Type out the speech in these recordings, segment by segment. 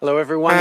Hello, everyone.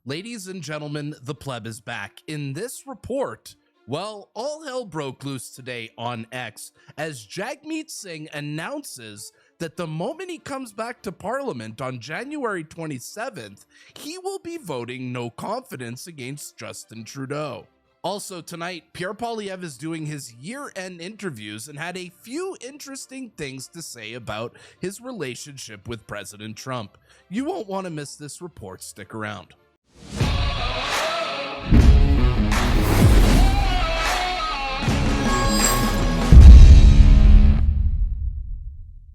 Ladies and gentlemen, the Pleb is back. In this report, well, all hell broke loose today on X as Jagmeet Singh announces that the moment he comes back to Parliament on January 27th, he will be voting no confidence against Justin Trudeau. Also tonight, Poilievre is doing his year-end interviews and had a few interesting things to say about his relationship with President Trump. You won't want to miss this report. Stick around.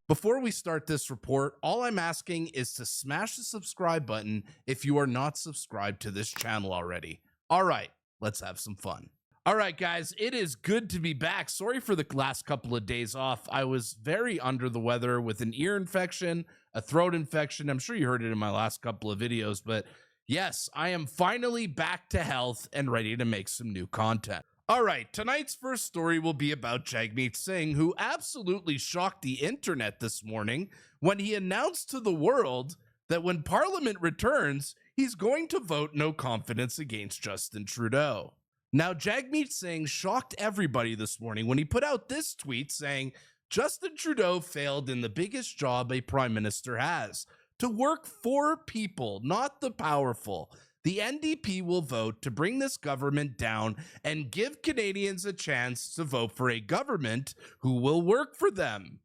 Before we start this report, all I'm asking is to smash the subscribe button if you are not subscribed to this channel already. All right, let's have some fun. All right, guys, it is good to be back. Sorry for the last couple of days off. I was very under the weather with an ear infection, a throat infection. I'm sure you heard it in my last couple of videos, but yes, I am finally back to health and ready to make some new content. All right, tonight's first story will be about Jagmeet Singh, who absolutely shocked the internet this morning when he announced to the world that when Parliament returns, he's going to vote no confidence against Justin Trudeau. Now, Jagmeet Singh shocked everybody this morning when he put out this tweet saying, Justin Trudeau failed in the biggest job a prime minister has, to work for people, not the powerful. The NDP will vote to bring this government down and give Canadians a chance to vote for a government who will work for them.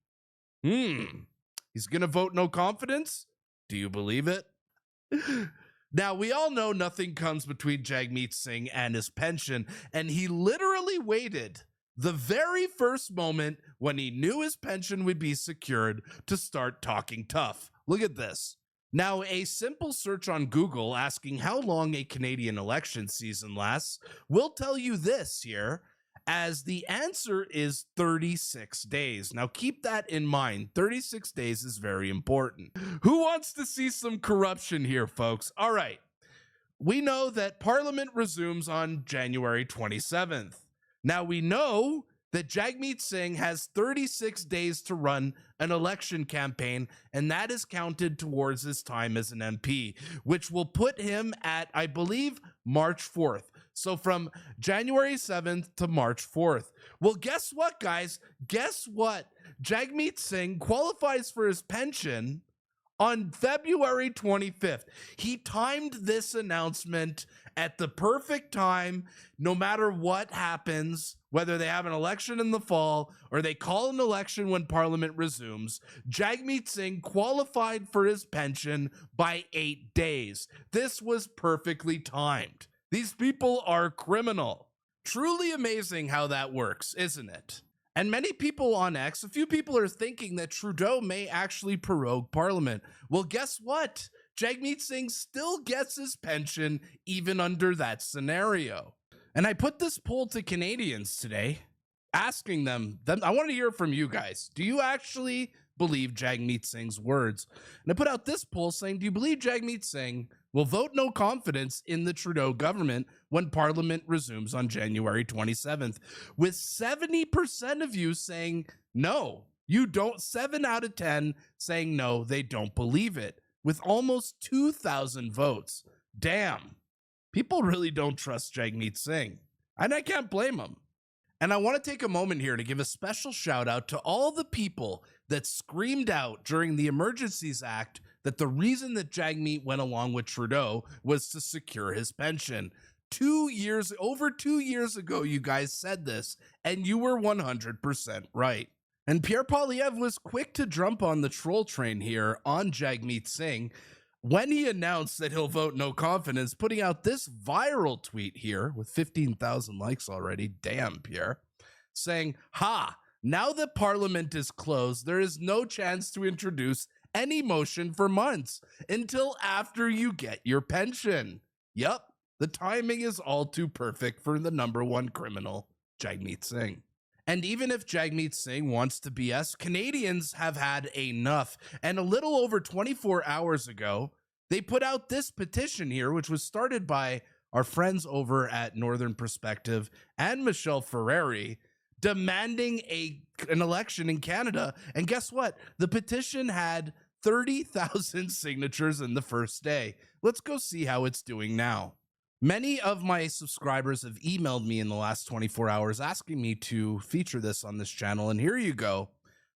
He's going to vote no confidence? Do you believe it? Now, we all know nothing comes between Jagmeet Singh and his pension, and he literally waited the very first moment when he knew his pension would be secured to start talking tough. Look at this. Now, a simple search on Google asking how long a Canadian election season lasts will tell you this here, as the answer is 36 days. Now, keep that in mind. 36 days is very important. Who wants to see some corruption here, folks? All right. We know that Parliament resumes on January 27th. Now, we know that Jagmeet Singh has 36 days to run an election campaign, and that is counted towards his time as an MP, which will put him at, I believe, March 4th. So from January 7th to March 4th. Well, guess what, guys? Guess what? Jagmeet Singh qualifies for his pension on February 25th. He timed this announcement at the perfect time, no matter what happens, whether they have an election in the fall or they call an election when Parliament resumes. Jagmeet Singh qualified for his pension by 8 days. This was perfectly timed. These people are criminal. Truly amazing how that works, isn't it? And many people on X, a few people are thinking that Trudeau may actually prorogue Parliament. Well, guess what? Jagmeet Singh still gets his pension even under that scenario. And I put this poll to Canadians today, asking them, I want to hear from you guys. Do you actually believe Jagmeet Singh's words? And I put out this poll saying, do you believe Jagmeet Singh will vote no confidence in the Trudeau government when Parliament resumes on January 27th, with 70% of you saying no, you don't. 7 out of 10 saying no, they don't believe it, with almost 2,000 votes. Damn, people really don't trust Jagmeet Singh, and I can't blame them. And I want to take a moment here to give a special shout out to all the people that screamed out during the Emergencies Act that the reason that Jagmeet went along with Trudeau was to secure his pension. Over 2 years ago, you guys said this, and you were 100% right. And Poilievre was quick to jump on the troll train here on Jagmeet Singh when he announced that he'll vote no confidence, putting out this viral tweet here with 15,000 likes already. Damn, Pierre. Saying, now that Parliament is closed, there is no chance to introduce any motion for months until after you get your pension. Yup, the timing is all too perfect for the #1 criminal, Jagmeet Singh. And even if Jagmeet Singh wants to BS, Canadians have had enough. And a little over 24 hours ago, they put out this petition here, which was started by our friends over at Northern Perspective and Michelle Ferreri, demanding an election in Canada. And guess what? The petition had 30,000 signatures in the first day. Let's go see how it's doing now. Many of my subscribers have emailed me in the last 24 hours asking me to feature this on this channel, and here you go.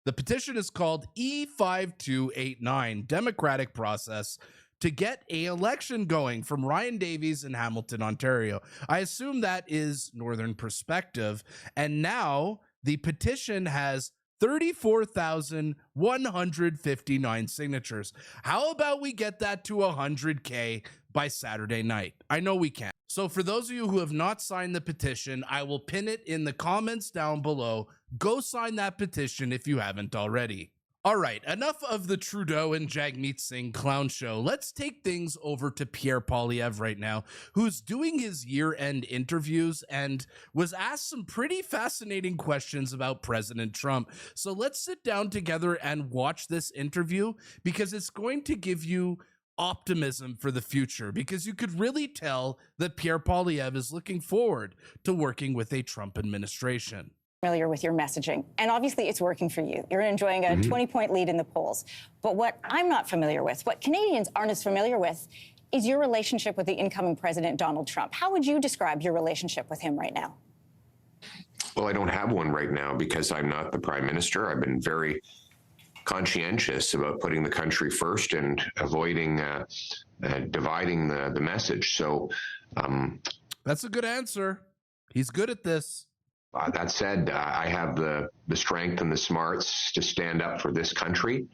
The petition is called E5289, Democratic Process to Get a Election Going, from Ryan Davies in Hamilton, Ontario. I assume that is Northern Perspective, and now the petition has 34,159 signatures. How about we get that to 100K by Saturday night? I know we can. So for those of you who have not signed the petition, I will pin it in the comments down below. Go sign that petition if you haven't already. All right, enough of the Trudeau and Jagmeet Singh clown show. Let's take things over to Pierre Poilievre right now, who's doing his year-end interviews and was asked some pretty fascinating questions about President Trump. So let's sit down together and watch this interview, because it's going to give you optimism for the future, because you could really tell that Pierre Poilievre is looking forward to working with a Trump administration. Familiar with your messaging, and obviously it's working for you. You're enjoying a 20-point lead in the polls. But what I'm not familiar with, what Canadians aren't as familiar with, is your relationship with the incoming president, Donald Trump. How would you describe your relationship with him right now? Well, I don't have one right now because I'm not the prime minister. I've been very conscientious about putting the country first and avoiding dividing the message. So that's a good answer. He's good at this. That said, I have the strength and the smarts to stand up for this country.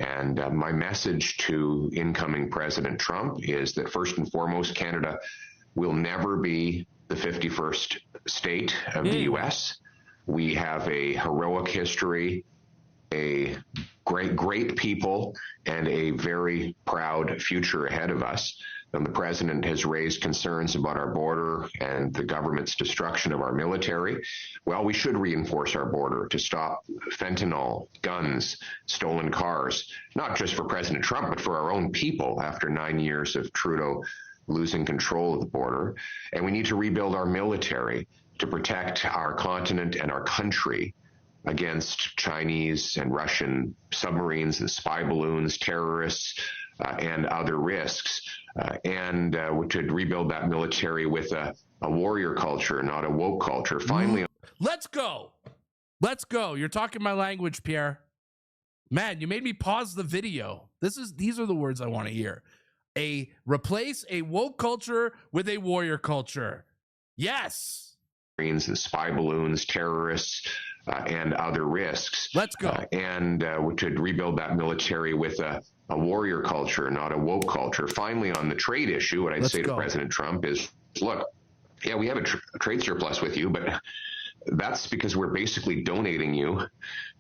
And my message to incoming President Trump is that, first and foremost, Canada will never be the 51st state of the U.S. We have a heroic history, a great people, and a very proud future ahead of us. And the president has raised concerns about our border and the government's destruction of our military. Well, we should reinforce our border to stop fentanyl, guns, stolen cars, not just for President Trump, but for our own people after 9 years of Trudeau losing control of the border. And we need to rebuild our military to protect our continent and our country against Chinese and Russian submarines and spy balloons, terrorists, and other risks, and to rebuild that military with a warrior culture, not a woke culture. Finally, let's go. Let's go. You're talking my language, Pierre. Man, you made me pause the video. These are the words I want to hear. Replace a woke culture with a warrior culture. Yes. And spy balloons, terrorists, and other risks. Let's go. And to rebuild that military with a warrior culture, not a woke culture. Finally, on the trade issue, what I'd say to President Trump is, look, yeah, we have a trade surplus with you, but that's because we're basically donating you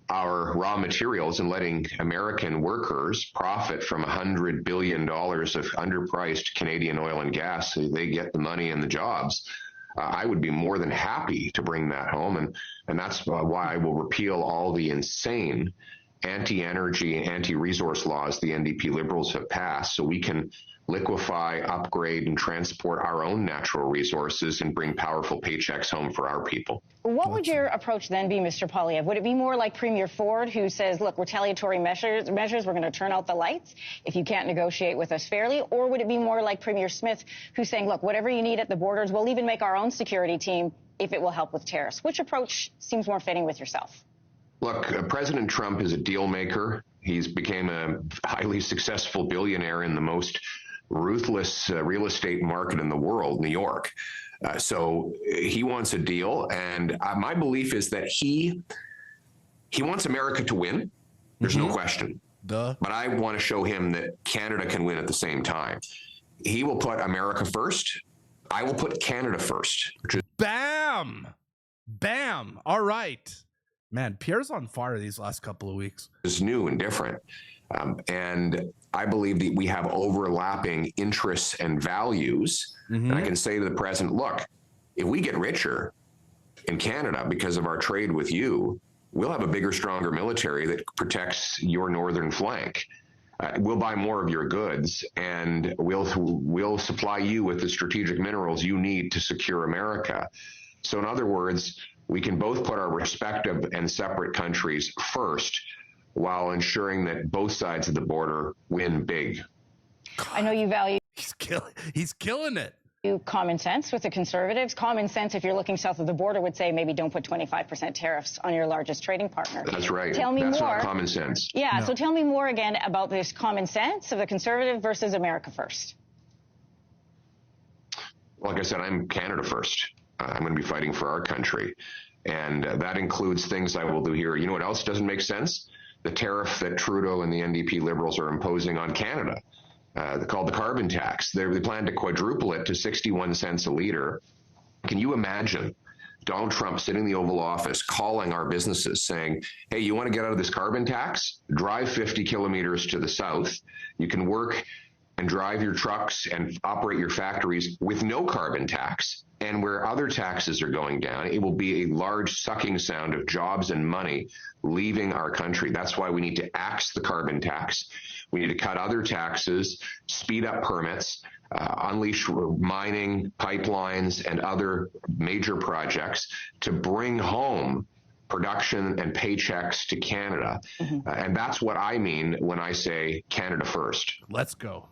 our raw materials and letting American workers profit from $100 billion of underpriced Canadian oil and gas. So they get the money and the jobs. I would be more than happy to bring that home. And that's why I will repeal all the insane anti-energy and anti-resource laws the NDP Liberals have passed, so we can liquefy, upgrade, and transport our own natural resources and bring powerful paychecks home for our people. What would your approach then be, Mr. Poilievre? Would it be more like Premier Ford, who says, look, retaliatory measures, we're going to turn out the lights if you can't negotiate with us fairly? Or would it be more like Premier Smith, who's saying, look, whatever you need at the borders, we'll even make our own security team if it will help with tariffs? Which approach seems more fitting with yourself? Look, President Trump is a deal maker. He's became a highly successful billionaire in the most ruthless real estate market in the world, New York. So he wants a deal. And my belief is that he wants America to win. There's no question. But I want to show him that Canada can win at the same time. He will put America first. I will put Canada first. Bam! Bam! All right. Man, Pierre's on fire these last couple of weeks. It's new and different. And I believe that we have overlapping interests and values. And I can say to the president, look, if we get richer in Canada because of our trade with you, we'll have a bigger, stronger military that protects your northern flank. We'll buy more of your goods, and we'll supply you with the strategic minerals you need to secure America. So in other words, we can both put our respective and separate countries first while ensuring that both sides of the border win big. I know you value He's killing it. common sense with the Conservatives. Common sense, if you're looking south of the border, would say maybe don't put 25% tariffs on your largest trading partner. That's right. Tell me That's more. not common sense. Yeah, No. so tell me more again about this common sense of the Conservative versus America first. Like I said, I'm Canada first. I'm going to be fighting for our country. And that includes things I will do here. You know what else doesn't make sense? The tariff that Trudeau and the NDP Liberals are imposing on Canada, called the carbon tax. They plan to quadruple it to 61 cents a liter. Can you imagine Donald Trump sitting in the Oval Office calling our businesses saying, hey, you want to get out of this carbon tax? Drive 50 kilometers to the south. You can work and drive your trucks and operate your factories with no carbon tax. And where other taxes are going down, it will be a large sucking sound of jobs and money leaving our country. That's why we need to axe the carbon tax. We need to cut other taxes, speed up permits, unleash mining, pipelines, and other major projects to bring home production and paychecks to Canada. And that's what I mean when I say Canada first. Let's go.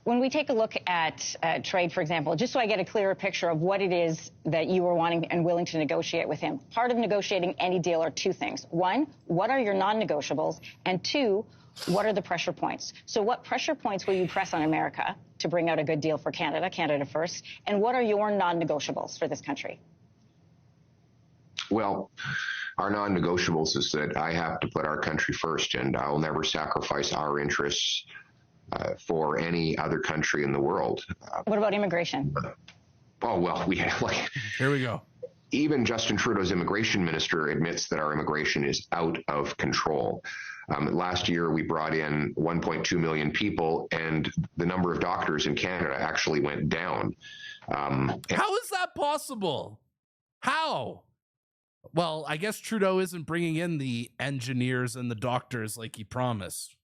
When we take a look at trade, for example, just so I get a clearer picture of what it is that you are wanting and willing to negotiate with him, part of negotiating any deal are two things. One, what are your non-negotiables? And two, what are the pressure points? So what pressure points will you press on America to bring out a good deal for Canada, Canada first? And what are your non-negotiables for this country? Well, our non-negotiables is that I have to put our country first, and I'll never sacrifice our interests for any other country in the world. What about immigration? Oh, well, we have Here we go. Even Justin Trudeau's immigration minister admits that our immigration is out of control. Last year, we brought in 1.2 million people, and the number of doctors in Canada actually went down. How is that possible? How? Well, I guess Trudeau isn't bringing in the engineers and the doctors like he promised.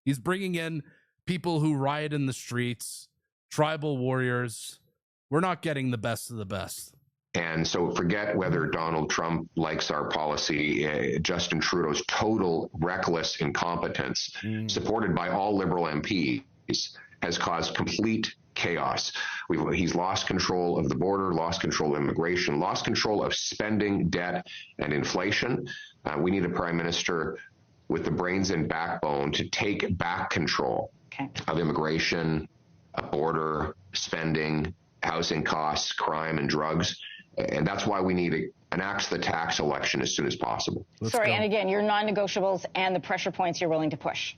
He's bringing in people who riot in the streets, tribal warriors. We're not getting the best of the best. And so forget whether Donald Trump likes our policy. Justin Trudeau's total reckless incompetence, supported by all Liberal MPs, has caused complete chaos. He's lost control of the border, lost control of immigration, lost control of spending, debt, and inflation. We need a prime minister with the brains and backbone to take back control of immigration, border, spending, housing costs, crime, and drugs. And that's why we need to enact the tax election as soon as possible. Sorry, and again, your non-negotiables and the pressure points you're willing to push.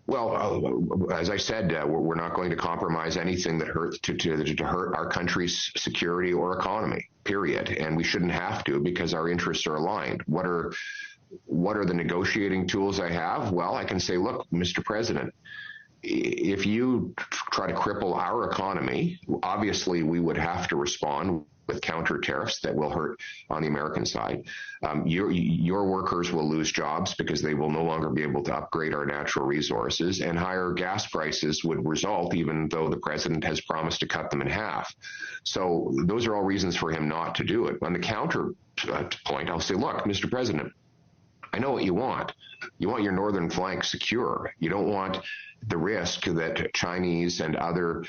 Well, as I said, we're not going to compromise anything that hurts to hurt our country's security or economy, period. And we shouldn't have to, because our interests are aligned. What are the negotiating tools I have? Well, I can say, look, Mr. President, if you try to cripple our economy, obviously we would have to respond with counter tariffs that will hurt on the American side. Your workers will lose jobs because they will no longer be able to upgrade our natural resources, and higher gas prices would result, even though the president has promised to cut them in half. So those are all reasons for him not to do it. On the counter point, I'll say, look, Mr. President, I know what you want. You want your northern flank secure. You don't want the risk that Chinese and other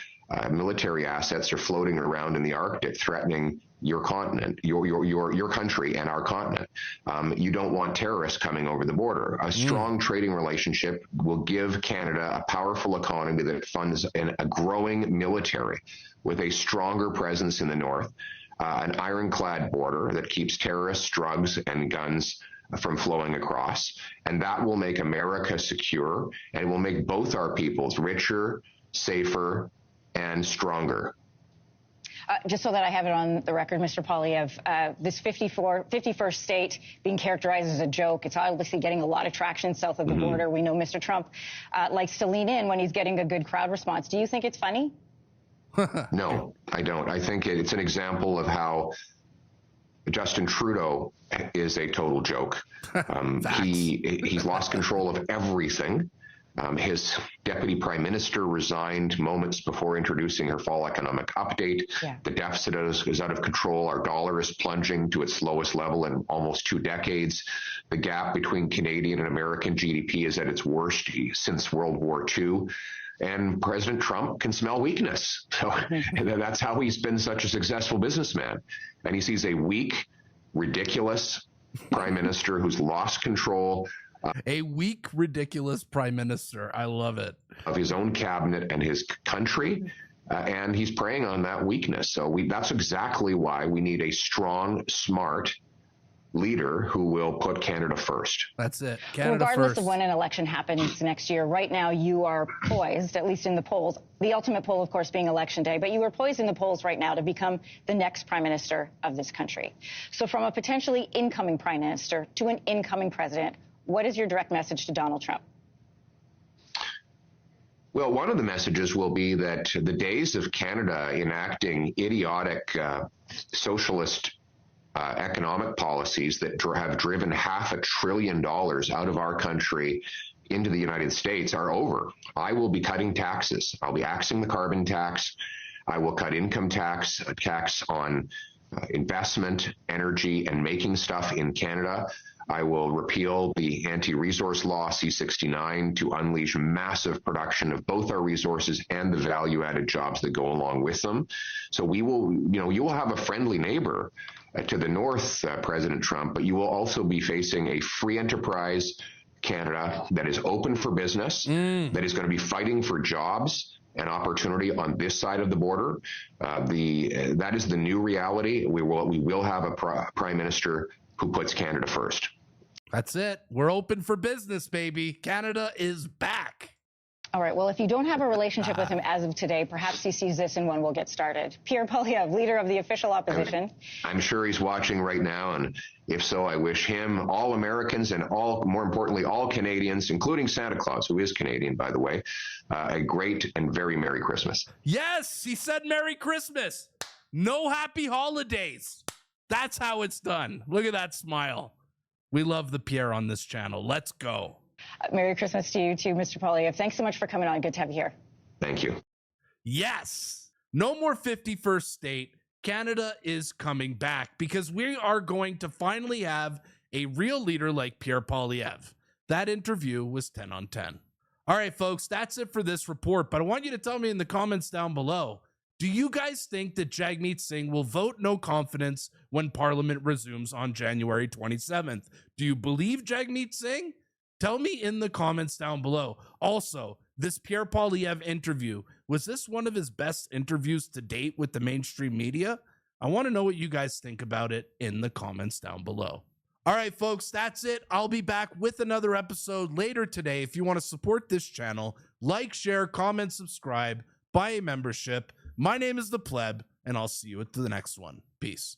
military assets are floating around in the Arctic, threatening your continent, your country and our continent. You don't want terrorists coming over the border. A strong trading relationship will give Canada a powerful economy that funds a growing military with a stronger presence in the north, an ironclad border that keeps terrorists, drugs, and guns from flowing across. And that will make America secure, and it will make both our peoples richer, safer, and stronger. Just so that I have it on the record, Mr. Poilievre, this 51st state being characterized as a joke, it's obviously getting a lot of traction south of the border. We know Mr. Trump likes to lean in when he's getting a good crowd response. Do you think it's funny? No, I don't. I think it's an example of how Justin Trudeau is a total joke. He's lost control of everything. His deputy prime minister resigned moments before introducing her fall economic update. Yeah. The deficit is out of control. Our dollar is plunging to its lowest level in almost 2 decades. The gap between Canadian and American GDP is at its worst since World War II. And President Trump can smell weakness. So that's how he's been such a successful businessman. And he sees a weak, ridiculous prime minister who's lost control. A weak, ridiculous prime minister. I love it. Of his own cabinet and his country. And he's preying on that weakness. So that's exactly why we need a strong, smart leader who will put Canada first. That's it. Canada Regardless first. of when an election happens next year, right now you are poised, at least in the polls, the ultimate poll, of course, being Election Day, but you are poised in the polls right now to become the next prime minister of this country. So from a potentially incoming prime minister to an incoming president, what is your direct message to Donald Trump? Well, one of the messages will be that the days of Canada enacting idiotic socialist economic policies that have driven $500 billion out of our country into the United States are over. I will be cutting taxes. I'll be axing the carbon tax. I will cut income tax, a tax on investment, energy, and making stuff in Canada. I will repeal the anti-resource law, C-69, to unleash massive production of both our resources and the value-added jobs that go along with them. So we will, you will have a friendly neighbor to the north, President Trump, but you will also be facing a free enterprise Canada that is open for business, that is going to be fighting for jobs and opportunity on this side of the border. That is the new reality. We will have a prime minister who puts Canada first. That's it. We're open for business, baby. Canada is back. All right. Well, if you don't have a relationship with him as of today, perhaps he sees this and one will get started. Pierre Poilievre, leader of the official opposition. I'm sure he's watching right now, and if so, I wish him, all Americans, and more importantly, all Canadians, including Santa Claus, who is Canadian, by the way, a great and very Merry Christmas. Yes, he said Merry Christmas. No happy holidays. That's how it's done. Look at that smile. We love the Pierre on this channel. Let's go. Merry Christmas to you too, Mr. Poilievre. Thanks so much for coming on. Good to have you here. Thank you. Yes. No more 51st state. Canada is coming back because we are going to finally have a real leader like Pierre Poilievre. That interview was 10 on 10. All right, folks, that's it for this report. But I want you to tell me in the comments down below, do you guys think that Jagmeet Singh will vote no confidence when Parliament resumes on January 27th? Do you believe Jagmeet Singh? Tell me in the comments down below. Also, this Pierre Poilievre interview, was this one of his best interviews to date with the mainstream media? I want to know what you guys think about it in the comments down below. All right, folks, that's it. I'll be back with another episode later today. If you want to support this channel, like, share, comment, subscribe, buy a membership. My name is the Pleb, and I'll see you at the next one. Peace.